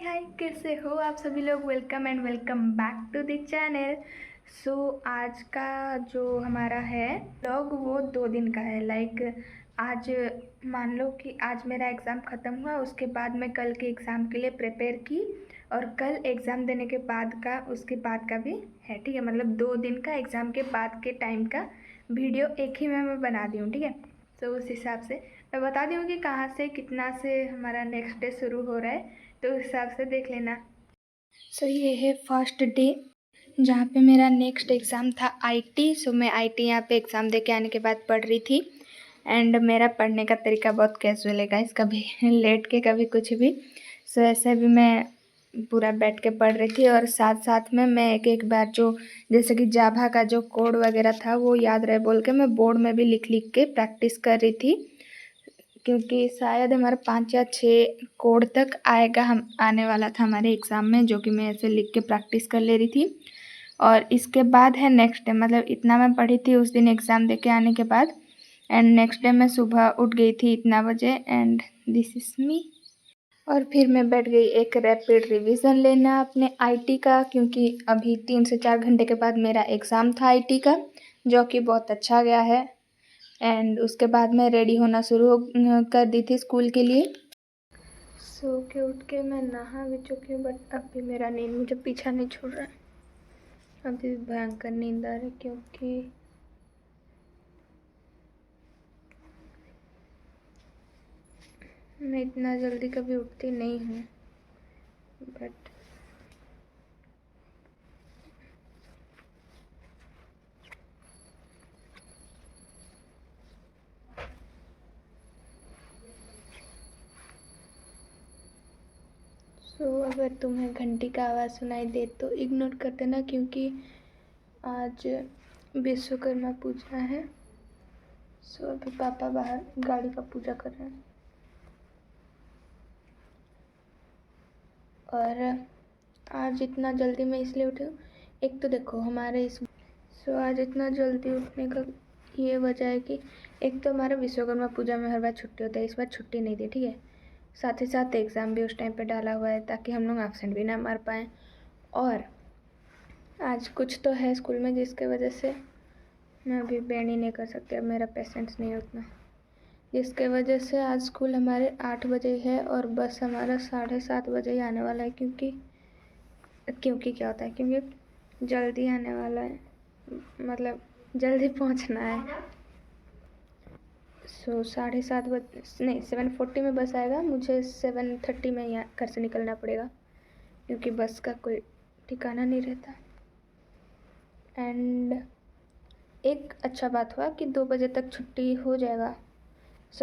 हाय कैसे हो आप सभी लोग। Welcome and welcome back to the channel. So आज का जो हमारा है व्लॉग वो 2 दिन का है। आज मान लो कि आज मेरा एग्ज़ाम ख़त्म हुआ, उसके बाद मैं कल के एग्ज़ाम के लिए प्रिपेयर की और कल एग्ज़ाम देने के बाद का उसके बाद का भी है। ठीक है, मतलब 2 दिन का एग्ज़ाम के बाद के टाइम का वीडियो एक ही में मैं बना दी हूँ। ठीक है, तो उस हिसाब से मैं बता दी हूँ कि कहाँ से कितना से हमारा नेक्स्ट डे शुरू हो रहा है, तो उस हिसाब से देख लेना। सो ये है फर्स्ट डे जहाँ पे मेरा नेक्स्ट एग्ज़ाम था आईटी। सो मैं आईटी यहाँ पे एग्ज़ाम दे के आने के बाद पढ़ रही थी एंड मेरा पढ़ने का तरीका बहुत कैजुअल है गाइस, कभी लेट के कभी कुछ भी। सो ऐसे भी मैं पूरा बैठ के पढ़ रही थी और साथ साथ में मैं एक एक बार जो जैसे कि जाभा का जो कोड वगैरह था वो याद रहे बोल के मैं बोर्ड में भी लिख लिख के प्रैक्टिस कर रही थी, क्योंकि शायद हमारा 5 या 6 कोड तक आएगा, हम आने वाला था हमारे एग्ज़ाम में, जो कि मैं ऐसे लिख के प्रैक्टिस कर ले रही थी। और इसके बाद है नेक्स्ट डे, मतलब इतना मैं पढ़ी थी उस दिन एग्ज़ाम दे के आने के बाद। एंड नेक्स्ट डे मैं सुबह उठ गई थी इतना बजे एंड दिस इज़ मी। और फिर मैं बैठ गई एक रैपिड रिवीजन लेना अपने आईटी का, क्योंकि अभी 3 से 4 घंटे के बाद मेरा एग्ज़ाम था आईटी का, जो कि बहुत अच्छा गया है। एंड उसके बाद मैं रेडी होना शुरू कर दी थी स्कूल के लिए। सो के उठ के मैं नहा भी चुकी हूँ, बट अभी मेरा नींद मुझे पीछा नहीं छोड़ रहा है। अभी भयंकर नींद आ रही, क्योंकि मैं इतना जल्दी कभी उठती नहीं हूँ, बट अगर तुम्हें घंटी का आवाज़ सुनाई दे तो इग्नोर कर देना, क्योंकि आज विश्वकर्मा पूजा है। अभी पापा बाहर गाड़ी का पूजा कर रहे हैं। और आज इतना जल्दी मैं इसलिए उठी हूँ, एक तो देखो हमारे इस आज इतना जल्दी उठने का ये वजह है कि एक तो हमारा विश्वकर्मा पूजा में हर बार छुट्टी होता है, इस बार छुट्टी नहीं दी। ठीक है, साथ ही साथ एग्ज़ाम भी उस टाइम पे डाला हुआ है ताकि हम लोग एब्सेंट भी ना मार पाएँ। और आज कुछ तो है स्कूल में जिसके वजह से मैं अभी बैंड ही नहीं कर सकती, अब मेरा पेशेंस नहीं है उतना, जिसके वजह से आज स्कूल हमारे 8 बजे है और बस हमारा 7:30 बजे ही आने वाला है। क्योंकि क्या होता है, क्योंकि जल्दी आने वाला है, मतलब जल्दी पहुंचना है। 7:30 बजे नहीं 7:40 में बस आएगा, मुझे 7:30 में यहाँ घर से निकलना पड़ेगा, क्योंकि बस का कोई ठिकाना नहीं रहता। एंड एक अच्छा बात हुआ कि 2 बजे तक छुट्टी हो जाएगा।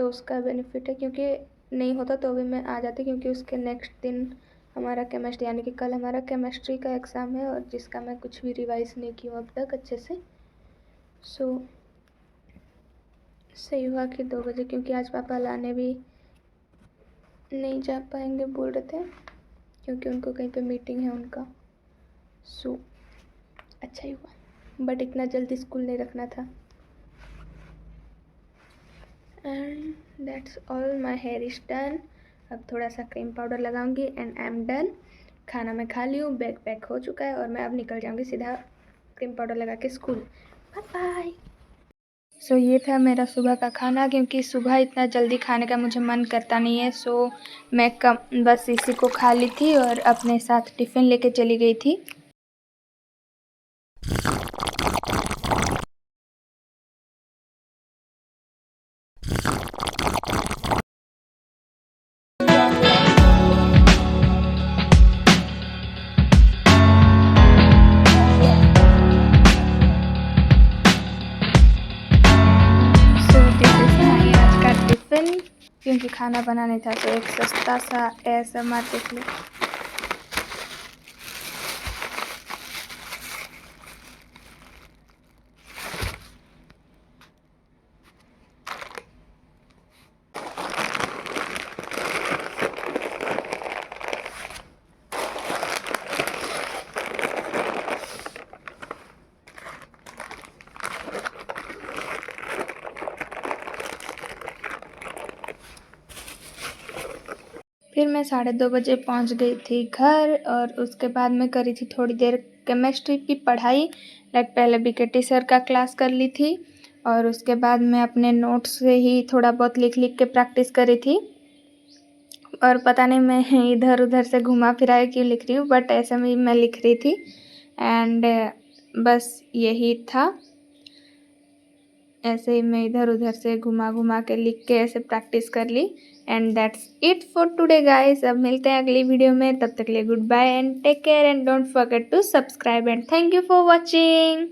उसका बेनिफिट है, क्योंकि नहीं होता तो अभी मैं आ जाती, क्योंकि उसके नेक्स्ट दिन हमारा केमिस्ट्री यानी कि कल हमारा केमिस्ट्री का एग्ज़ाम है, और जिसका मैं कुछ भी रिवाइज़ नहीं की हूँ अब तक अच्छे से। सही हुआ कि 2 बजे, क्योंकि आज पापा लाने भी नहीं जा पाएंगे बोल रहे थे, क्योंकि उनको कहीं पे मीटिंग है उनका। अच्छा ही हुआ, बट इतना जल्दी स्कूल नहीं रखना था। And that's all, my here is done. अब थोड़ा सा क्रीम पाउडर लगाऊंगी एंड आई एम डन। खाना मैं खा ली हूँ, बैग पैक हो चुका है और मैं अब निकल जाऊंगी सीधा क्रीम पाउडर लगा के स्कूल। Bye bye. ये था मेरा सुबह का खाना, क्योंकि सुबह इतना जल्दी खाने का मुझे मन करता नहीं है। मैं बस इसी को खा ली थी और अपने साथ टिफ़िन लेके चली गई थी। टिफ़िन, क्योंकि खाना बनाने था तो एक सस्ता सा ASMR देख लो। फिर मैं 2:30 बजे पहुंच गई थी घर और उसके बाद मैं करी थी थोड़ी देर केमिस्ट्री की पढ़ाई। पहले बीकेटी सर का क्लास कर ली थी और उसके बाद मैं अपने नोट्स से ही थोड़ा बहुत लिख लिख के प्रैक्टिस करी थी। और पता नहीं मैं इधर उधर से घुमा फिरा क्यों लिख रही हूँ, बट ऐसे में मैं लिख रही थी। एंड बस यही था, ऐसे ही मैं इधर उधर से घुमा घुमा के लिख के ऐसे प्रैक्टिस कर ली। And that's it for today guys. अब मिलते हैं अगली वीडियो में, तब तक के लिए goodbye and take care and don't forget to subscribe and thank you for watching.